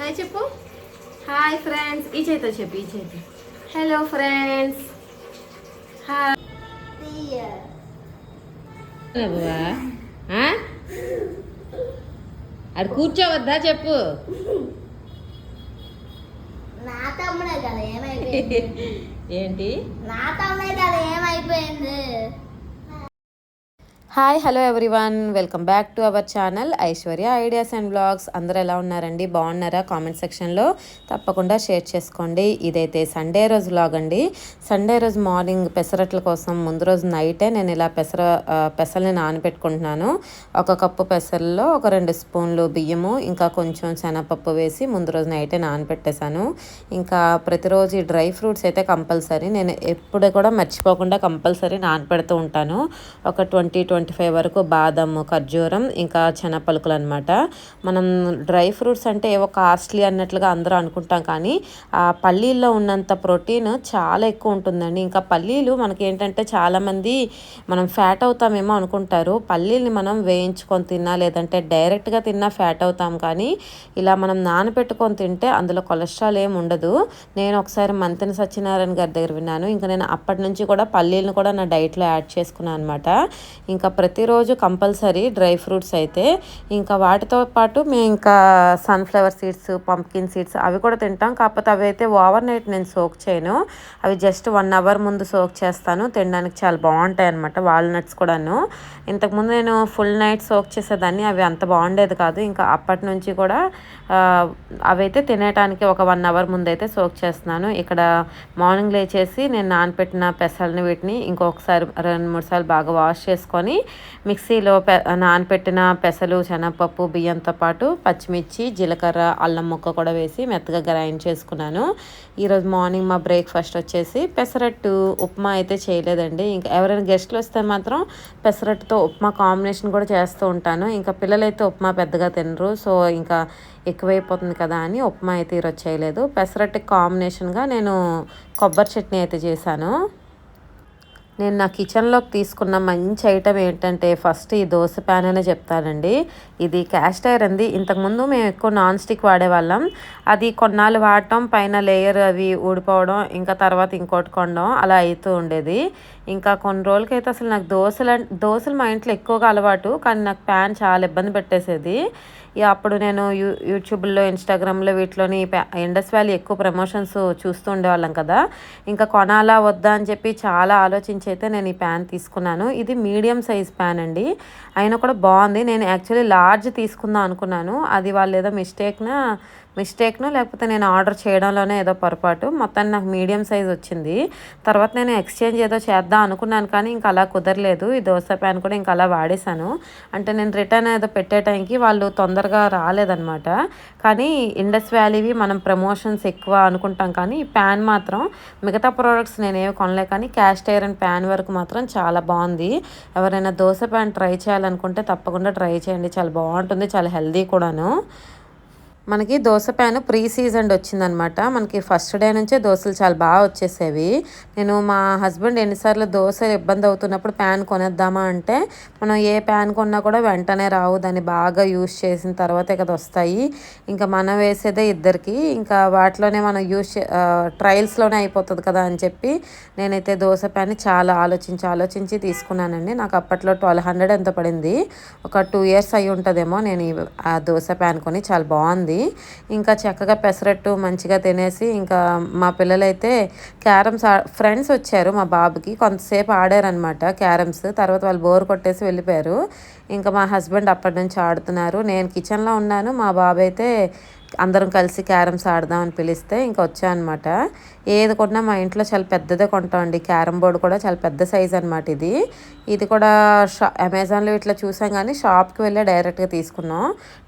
Hi చెప్పు. Hi friends. ఈ చేతితో చెప్పు, ఈ చేతి. Hello friends. హాయ్. అది కూర్చోవద్దా చెప్పు. నా తమ్ముడే కదా ఏమైపోయింది. ఏంటి నా తమ్ముడే కదా ఏమైపోయింది. Hi hello everyone, welcome back to our channel Aishwarya ideas and blogs. అందరూ ఎలా ఉన్నారండి? బాగున్నారా? కామెంట్ సెక్షన్లో తప్పకుండా షేర్ చేసుకోండి. ఇదైతే సండే రోజు వ్లాగ్ అండి. సండే రోజు మార్నింగ్ పెసరట్ల కోసం ముందు రోజు నైటే నేను ఇలా పెసల్ని నానబెట్టుకుంటున్నాను. ఒక కప్పు పెసల్లో ఒక 2 స్పూన్లు బియ్యము ఇంకా కొంచెం శనగపప్పు వేసి ముందు రోజు నైటే నానబెట్టేశాను. ఇంకా ప్రతిరోజు ఈ డ్రై ఫ్రూట్స్ అయితే కంపల్సరీ, నేను ఎప్పుడు కూడా మర్చిపోకుండా కంపల్సరీ నానబెడుతూ ఉంటాను. ఒక 20-25 వరకు బాదం, ఖర్జూరం ఇంకా శనగపలుకులు అనమాట. మనం డ్రై ఫ్రూట్స్ అంటే ఏవో కాస్ట్లీ అన్నట్లుగా అందరూ అనుకుంటాం, కానీ ఆ పల్లీల్లో ఉన్నంత ప్రోటీన్ చాలా ఎక్కువ ఉంటుందండి. ఇంకా పల్లీలు మనకి ఏంటంటే చాలామంది మనం ఫ్యాట్ అవుతామేమో అనుకుంటారు. పల్లీల్ని మనం వేయించుకొని తిన్నా లేదంటే డైరెక్ట్గా తిన్నా ఫ్యాట్ అవుతాం, కానీ ఇలా మనం నానబెట్టుకొని తింటే అందులో కొలెస్ట్రాల్ ఏమి ఉండదు. నేను ఒకసారి మంతెన సత్యనారాయణ గారి దగ్గర విన్నాను. ఇంకా నేను అప్పటి నుంచి కూడా పల్లీలను కూడా నా డైట్లో యాడ్ చేసుకున్నాను అనమాట. ఇంకా ప్రతిరోజు కంపల్సరీ డ్రై ఫ్రూట్స్ అయితే, ఇంకా వాటితో పాటు మేము ఇంకా సన్ఫ్లవర్ సీడ్స్, పంప్కిన్ సీడ్స్ అవి కూడా తింటాం. కాకపోతే అవి అయితే ఓవర్ నైట్ నేను సోక్ చేయను. అవి జస్ట్ 1 అవర్ ముందు సోక్ చేస్తాను. తినడానికి చాలా బాగుంటాయి అనమాట. వాల్నట్స్ కూడాను ఇంతకుముందు నేను ఫుల్ నైట్ సోక్ చేసేదాన్ని, అవి అంత బాగుండేది కాదు. ఇంకా అప్పటి నుంచి కూడా అవైతే తినేటానికి ఒక 1 అవర్ ముందు అయితే సోక్ చేస్తున్నాను. ఇక్కడ మార్నింగ్ లేచేసి నేను నానపెట్టిన పెసల్ని వీటిని ఇంకొకసారి 2-3 సార్లు బాగా వాష్ చేసుకొని మిక్సీలో నానపెట్టిన పెసలు, శనగపప్పు, బియ్యంతో పాటు పచ్చిమిర్చి, జీలకర్ర, అల్లం ముక్క కూడా వేసి మెత్తగా గ్రైండ్ చేసుకున్నాను. ఈరోజు మార్నింగ్ మా బ్రేక్ఫాస్ట్ వచ్చేసి పెసరట్టు. ఉప్మా అయితే చేయలేదండి. ఇంకా ఎవరైనా గెస్ట్లు వస్తే మాత్రం పెసరట్టుతో ఉప్మా కాంబినేషన్ కూడా చేస్తూ ఉంటాను. ఇంకా పిల్లలైతే ఉప్మా పెద్దగా తినరు, సో ఇంకా ఎక్కువైపోతుంది కదా అని ఉప్మా అయితే ఈరోజు చేయలేదు. పెసరట్టు కాంబినేషన్గా నేను కొబ్బరి చట్నీ అయితే చేశాను. నేను నా కిచెన్లోకి తీసుకున్న మంచి ఐటమ్ ఏంటంటే ఫస్ట్ ఈ దోశ ప్యాన్ అనే చెప్తానండి. ఇది క్యాస్ట్ ఐరన్ది. ఇంతకుముందు మేము ఎక్కువ నాన్ స్టిక్ వాడేవాళ్ళం. అది కొన్నాళ్ళు వాడటం, పైన లేయర్ అవి ఊడిపోవడం, ఇంకా తర్వాత ఇంకోటి కొనడం అలా అవుతూ ఉండేది. ఇంకా కొన్ని రోజులకైతే అసలు నాకు దోశలు మా ఇంట్లో ఎక్కువగా అలవాటు, కానీ నాకు ప్యాన్ చాలా ఇబ్బంది పెట్టేసేది. అప్పుడు నేను యూట్యూబ్లో, ఇన్స్టాగ్రామ్లో వీటిలోని ఇండస్ వ్యాలీ ఎక్కువ ప్రమోషన్స్ చూస్తూ ఉండేవాళ్ళం కదా. ఇంకా కొనాలా వద్దా అని చెప్పి చాలా ఆలోచించి అయితే నేను ఈ ప్యాన్ తీసుకున్నాను. ఇది మీడియం సైజ్ ప్యాన్ అండి, అయినా కూడా బాగుంది. నేను యాక్చువల్లీ లార్జ్ తీసుకుందాం అనుకున్నాను. అది వాళ్ళు ఏదో మిస్టేక్ను లేకపోతే నేను ఆర్డర్ చేయడంలోనే ఏదో పొరపాటు, మొత్తాన్ని నాకు మీడియం సైజ్ వచ్చింది. తర్వాత నేను ఎక్స్చేంజ్ ఏదో చేద్దాం అనుకున్నాను, కానీ ఇంకా అలా కుదరలేదు. ఈ దోశ ప్యాన్ కూడా ఇంకా అలా వాడేశాను. అంటే నేను రిటర్న్ ఏదో పెట్టే టైంకి వాళ్ళు తొందరగా రాలేదన్నమాట. కానీ ఇండస్ వ్యాలీవి మనం ప్రమోషన్స్ ఎక్కువ అనుకుంటాం, కానీ ఈ ప్యాన్ మాత్రం మిగతా ప్రోడక్ట్స్ నేనేవి కొనలే, కానీ క్యాస్ట్ ఐరన్ ప్యాన్ వరకు మాత్రం చాలా బాగుంది. ఎవరైనా దోశ ప్యాన్ ట్రై చేయాలనుకుంటే తప్పకుండా ట్రై చేయండి. చాలా బాగుంటుంది, చాలా హెల్దీ కూడాను. మనకి దోశ ప్యాన్ ప్రీ సీజన్ వచ్చిందనమాట. మనకి ఫస్ట్ డే నుంచే దోశలు చాలా బాగా వచ్చేసేవి. నేను మా హస్బెండ్ ఎన్నిసార్లు దోశలు ఇబ్బంది అవుతున్నప్పుడు ప్యాన్ కొనేద్దామా అంటే, మనం ఏ ప్యాన్ కొన్నా కూడా వెంటనే రావు, దాన్ని బాగా యూస్ చేసిన తర్వాతే కదా వస్తాయి. ఇంకా మనం వేసేదే ఇద్దరికి, ఇంకా వాటిలోనే మనం ట్రయల్స్లోనే అయిపోతుంది కదా అని చెప్పి నేనైతే దోశ ప్యాన్ చాలా ఆలోచించి తీసుకున్నానండి. నాకు అప్పట్లో 1200 ఎంత పడింది. ఒక 2 ఇయర్స్ అయి ఉంటుందేమో నేను ఆ దోశ ప్యాన్ కొని. చాలా బాగుంది. ఇంకా చక్కగా పెసరట్టు మంచిగా తినేసి, ఇంకా మా పిల్లలైతే క్యారమ్స్ ఫ్రెండ్స్ వచ్చారు మా బాబుకి, కొంతసేపు ఆడారనమాట క్యారమ్స్. తర్వాత వాళ్ళు బోర్ కొట్టేసి వెళ్ళిపోయారు. ఇంకా మా హస్బెండ్ అప్పటి నుంచి ఆడుతున్నారు. నేను కిచెన్లో ఉన్నాను, మా బాబు అయితే అందరం కలిసి క్యారమ్స్ ఆడదామని పిలిస్తే ఇంకా వచ్చానమాట. ఏది కొన్నా మా ఇంట్లో చాలా పెద్దదే కొంటామండి. క్యారమ్ బోర్డు కూడా చాలా పెద్ద సైజ్ అనమాట. ఇది కూడా అమెజాన్లో ఇట్లా చూసాం, కానీ షాప్కి వెళ్ళి డైరెక్ట్గా తీసుకున్నాం.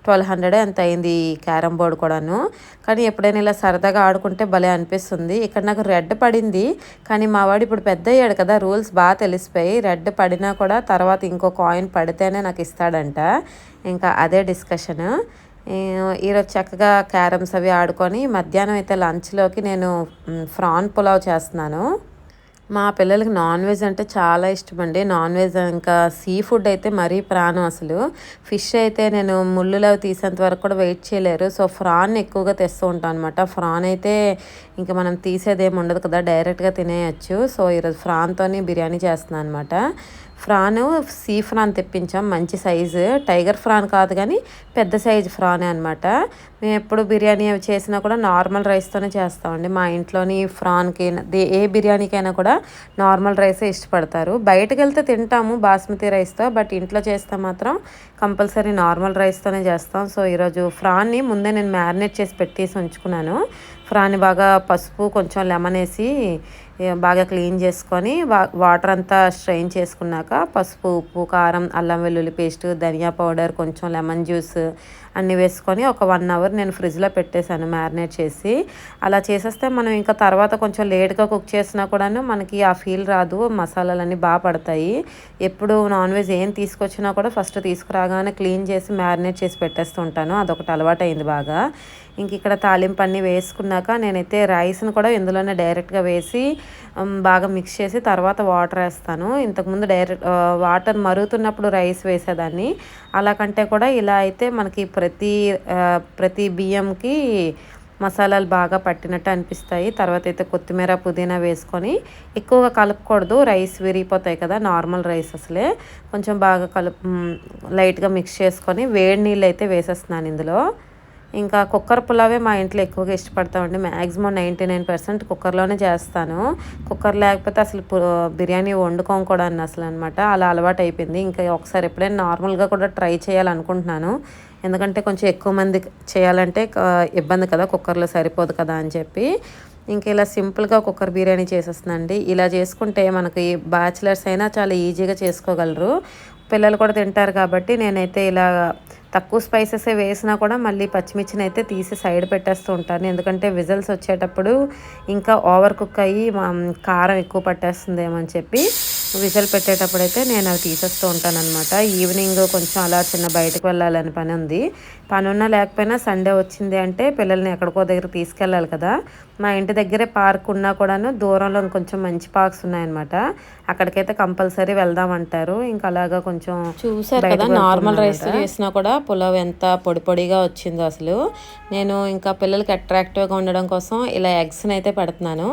1200 ఎంత అయింది ఈ క్యారమ్ బోర్డు కూడాను. కానీ ఎప్పుడైనా ఇలా సరదాగా ఆడుకుంటే భలే అనిపిస్తుంది. ఇక్కడ నాకు రెడ్ పడింది, కానీ మా వాడు ఇప్పుడు పెద్ద అయ్యాడు కదా, రూల్స్ బాగా తెలిసిపోయి రెడ్ పడినా కూడా తర్వాత ఇంకో కాయిన్ పడితేనే నాకు ఇస్తాడంట. ఇంకా అదే డిస్కషన్. ఈరోజు చక్కగా క్యారమ్స్ అవి ఆడుకొని మధ్యాహ్నం అయితే లంచ్లోకి నేను ప్రాన్ పులావ్ చేస్తున్నాను. మా పిల్లలకి నాన్ వెజ్ అంటే చాలా ఇష్టం అండి. నాన్ వెజ్ ఇంకా సీ ఫుడ్ అయితే మరీ ప్రాణం అసలు. ఫిష్ అయితే నేను ముళ్ళులు అవి తీసేంత వరకు కూడా వెయిట్ చేయలేరు. సో ఫ్రాన్ ఎక్కువగా తెస్తూ ఉంటాను అనమాట. ఫ్రాన్ అయితే ఇంకా మనం తీసేదేమి ఉండదు కదా, డైరెక్ట్గా తినేయచ్చు. సో ఈరోజు ఫ్రాన్తోని బిర్యానీ చేస్తున్నాను అనమాట. ఫ్రాన్ సీ ఫ్రాన్ తెప్పించాం, మంచి సైజు. టైగర్ ఫ్రాన్ కాదు కానీ పెద్ద సైజు ఫ్రానే అనమాట. మేము ఎప్పుడు బిర్యానీ అవి చేసినా కూడా నార్మల్ రైస్తోనే చేస్తామండి. మా ఇంట్లోని ఫ్రాన్కి ఏ బిర్యానీకైనా కూడా నార్మల్ రైసే ఇష్టపడతారు. బయటకు వెళ్తే తింటాము బాస్మతి రైస్తో, బట్ ఇంట్లో చేస్తే మాత్రం కంపల్సరీ నార్మల్ రైస్తోనే చేస్తాం. సో ఈరోజు ఫ్రాన్ని ముందే నేను మ్యారినేట్ చేసి పెట్టేసి ఉంచుకున్నాను. ఫ్రాన్ని బాగా పసుపు కొంచెం లెమన్ వేసి బాగా క్లీన్ చేసుకొని వాటర్ అంతా స్ట్రెయిన్ చేసుకున్నాక పసుపు, ఉప్పు, కారం, అల్లం వెల్లుల్లి పేస్ట్, ధనియా పౌడర్, కొంచెం లెమన్ జ్యూస్ అన్నీ వేసుకొని ఒక 1 అవర్ నేను ఫ్రిడ్జ్లో పెట్టేశాను మ్యారినేట్ చేసి. అలా చేసేస్తే మనం ఇంకా తర్వాత కొంచెం లేట్గా కుక్ చేసినా కూడాను మనకి ఆ ఫీల్ రాదు, మసాలాలన్నీ బాగా పడతాయి. ఎప్పుడు నాన్ వెజ్ ఏం తీసుకొచ్చినా కూడా ఫస్ట్ తీసుకురాగానే క్లీన్ చేసి మ్యారినేట్ చేసి పెట్టేస్తూ ఉంటాను. అదొకటి అలవాటు అయింది బాగా. ఇంక ఇక్కడ తాలింపు అన్నీ వేసుకున్నాక నేనైతే రైస్ని కూడా ఇందులోనే డైరెక్ట్గా వేసి బాగా మిక్స్ చేసి తర్వాత వాటర్ వేస్తాను. ఇంతకుముందు వాటర్ మరుగుతున్నప్పుడు రైస్ వేసేదాన్ని. అలా కంటే కూడా ఇలా అయితే మనకి ప్రతి బియ్యంకి మసాలాలు బాగా పట్టినట్టు అనిపిస్తాయి. తర్వాత అయితే కొత్తిమీర, పుదీనా వేసుకొని ఎక్కువగా కలుపుకూడదు, రైస్ విరిగిపోతాయి కదా నార్మల్ రైస్. అసలే కొంచెం బాగా లైట్గా మిక్స్ చేసుకొని వేడి నీళ్ళు అయితే వేసేస్తున్నాను ఇందులో. ఇంకా కుక్కర్ పులావే మా ఇంట్లో ఎక్కువగా ఇష్టపడతామండి. మ్యాక్సిమం 99% కుక్కర్లోనే చేస్తాను. కుక్కర్ లేకపోతే అసలు బిర్యానీ వండుకోం కూడా అసలు అనమాట. అలా అలవాటు అయిపోయింది. ఇంకా ఒకసారి ఎప్పుడైనా నార్మల్గా కూడా ట్రై చేయాలనుకుంటున్నాను. ఎందుకంటే కొంచెం ఎక్కువ మంది చేయాలంటే ఇబ్బంది కదా, కుక్కర్లో సరిపోదు కదా అని చెప్పి ఇంక ఇలా సింపుల్గా కుక్కర్ బిర్యానీ చేసేస్తుందండి. ఇలా చేసుకుంటే మనకి బ్యాచిలర్స్ అయినా చాలా ఈజీగా చేసుకోగలరు, పిల్లలు కూడా తింటారు. కాబట్టి నేనైతే ఇలా తక్కువ స్పైసెస్ వేసినా కూడా మళ్ళీ పచ్చిమిర్చిని అయితే తీసి సైడ్ పెట్టేస్తూ ఉంటాను. ఎందుకంటే విజిల్స్ వచ్చేటప్పుడు ఇంకా ఓవర్ కుక్ అయ్యి కారం ఎక్కువ పట్టేస్తుందేమో అని చెప్పి విజిల్ పెట్టేటప్పుడు అయితే నేను అవి తీసేస్తూ ఉంటాను అనమాట. ఈవినింగ్ కొంచెం అలా చిన్న బయటకు వెళ్ళాలని పని ఉంది. పని ఉన్నా లేకపోయినా సండే వచ్చింది అంటే పిల్లల్ని ఎక్కడికో దగ్గర తీసుకెళ్ళాలి కదా. మా ఇంటి దగ్గరే పార్క్ ఉన్నా కూడాను దూరంలో కొంచెం మంచి పార్క్స్ ఉన్నాయన్నమాట. అక్కడికైతే కంపల్సరీ వెళ్దామంటారు. ఇంకా అలాగా కొంచెం చూసారు కదా, నార్మల్ రైస్ చేసినా కూడా పులావ్ ఎంత పొడి పొడిగా వచ్చిందో అసలు. నేను ఇంకా పిల్లలకి అట్రాక్టివ్గా ఉండడం కోసం ఇలా ఎగ్స్ని అయితే పెడుతున్నాను.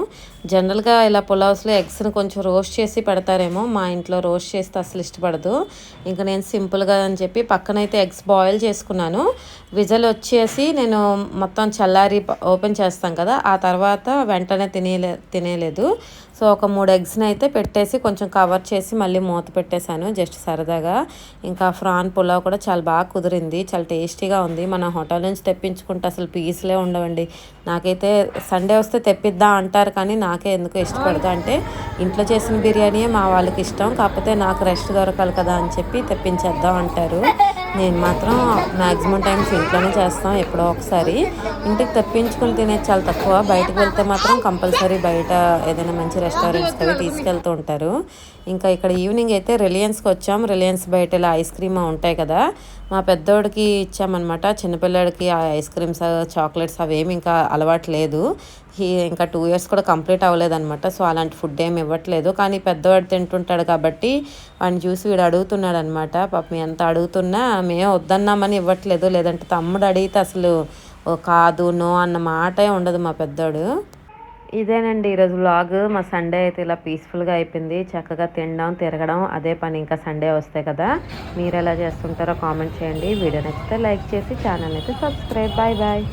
జనరల్గా ఇలా పులావ్స్లో ఎగ్స్ని కొంచెం రోస్ట్ చేసి పెడతారేమో, మా ఇంట్లో రోస్ట్ చేస్తే అసలు ఇష్టపడదు. ఇంకా నేను సింపుల్గా అని చెప్పి పక్కనైతే ఎగ్స్ బాయిల్ చేసుకున్నాను. విజిల్ వచ్చేసి నేను మొత్తం చల్లారి ఓపెన్ చేస్తాం కదా, ఆ తర్వాత వెంటనే తినేలేదు. సో ఒక 3 ఎగ్స్ని అయితే పెట్టేసి కొంచెం కవర్ చేసి మళ్ళీ మూత పెట్టేశాను జస్ట్ సరదాగా. ఇంకా ఫ్రాన్ పులావ్ కూడా చాలా బాగా కుదిరింది, చాలా టేస్టీగా ఉంది. మన హోటల్ నుంచి తెప్పించుకుంటే అసలు పీస్లే ఉండవండి. నాకైతే సండే వస్తే తెప్పిద్దాం అంటారు కానీ నాకే ఎందుకు ఇష్టపడదు అంటే ఇంట్లో చేసిన బిర్యానీయే మా వాళ్ళకి ఇష్టం, కాకపోతే నాకు రెస్ట్ దొరకాలి కదా అని చెప్పి తెప్పించేద్దాం అంటారు. నేను మాత్రం మ్యాక్సిమం టైమ్స్ ఇంట్లోనే చేస్తాం, ఎప్పుడో ఒకసారి. ఇంటికి తెప్పించుకుని తినేది చాలా తక్కువ. బయటకు వెళ్తే మాత్రం కంపల్సరీ బయట ఏదైనా మంచి రెస్టారెంట్స్కి అవి తీసుకెళ్తూ ఉంటారు. ఇంకా ఇక్కడ ఈవినింగ్ అయితే రిలయన్స్కి వచ్చాం. రిలయన్స్ బయట ఇలా ఐస్ క్రీమ్ ఉంటాయి కదా, మా పెద్దోడికి ఇచ్చామన్నమాట. చిన్నపిల్లడికి ఆ ఐస్ క్రీమ్స్, చాక్లెట్స్ అవేమి ఇంకా అలవాటు లేదు. ఇంకా 2 years కూడా కంప్లీట్ అవ్వలేదన్నమాట. సో అలాంటి ఫుడ్ ఏమి ఇవ్వట్లేదు. కానీ పెద్దవాడు తింటుంటాడు కాబట్టి వాడిని చూసి వీడు అడుగుతున్నాడు అనమాట. పాపం ఎంత అడుగుతున్నా మేము వద్దన్నామని ఇవ్వట్లేదు, లేదంటే తమ్ముడు అడిగితే అసలు కాదు నో అన్న మాటే ఉండదు మా పెద్దోడు. ఇదేనండి ఈరోజు వ్లాగ్. మా సండే అయితే ఇలా పీస్ఫుల్గా అయిపోయింది. చక్కగా తినడం, తిరగడం అదే పని ఇంకా సండే వస్తే కదా. మీరు ఎలా చేస్తుంటారో కామెంట్ చేయండి. వీడియో నచ్చితే లైక్ చేసి ఛానల్ అయితే సబ్స్క్రైబ్. Bye bye.